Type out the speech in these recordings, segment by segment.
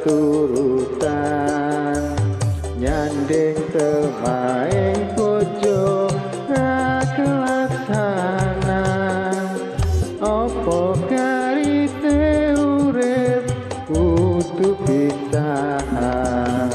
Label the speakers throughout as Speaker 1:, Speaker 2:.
Speaker 1: keturutan nyanding temaing bojo ra kelaksana opo karite urip kudu pisahan.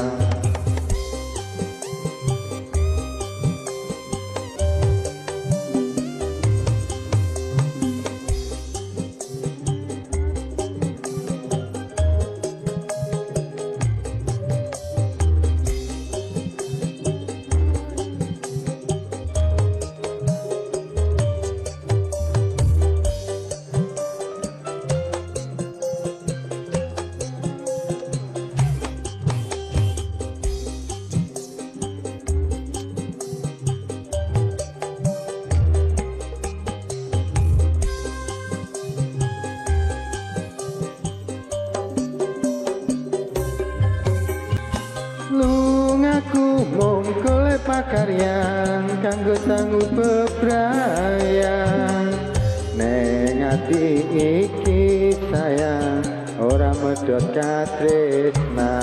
Speaker 1: Lungaku mung golek pakaryan kanggo sanggup bebrayan neng ati iki sayang ora medhot katresna.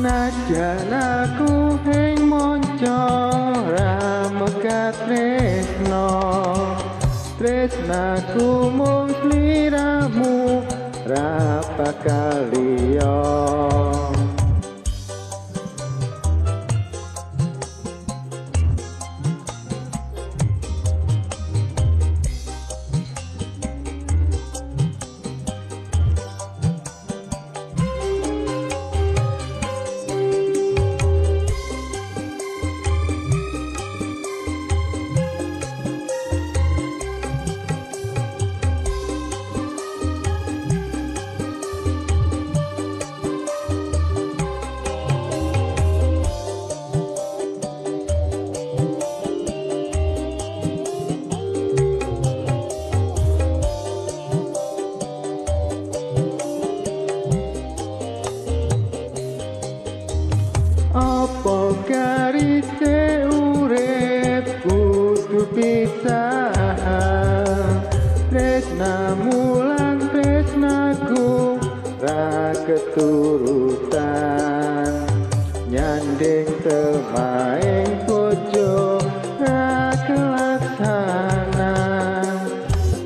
Speaker 1: Najan aku ing monco ra megat tresno tresnaku mung sliramu ra bakal liya. Opo karite urip kudu pisahan tresnamu lan tresnaku ra keturutan nyanding temaing bojo ra kelaksana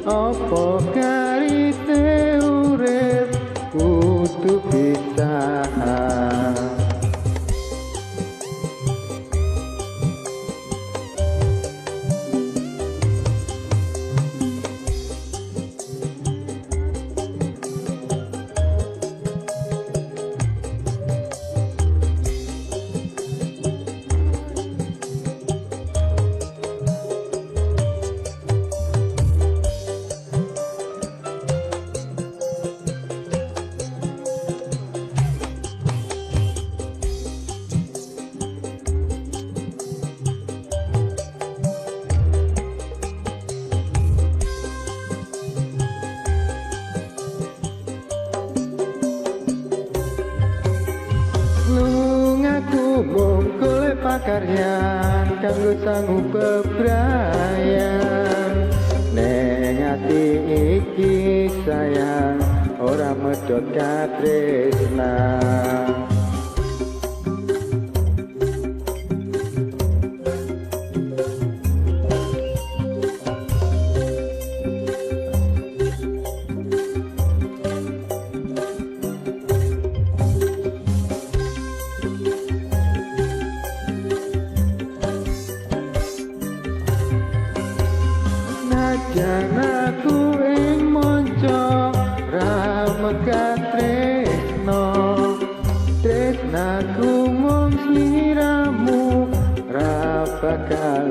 Speaker 1: opo karite urip kudu pisahan. Lungaku mung golek pakaryan kanggo sanggup bebrayan neng ati iki sayang ora medhot katresna. Najan aku ing monco ra megat tresno tresnaku mung sliramu ra bakal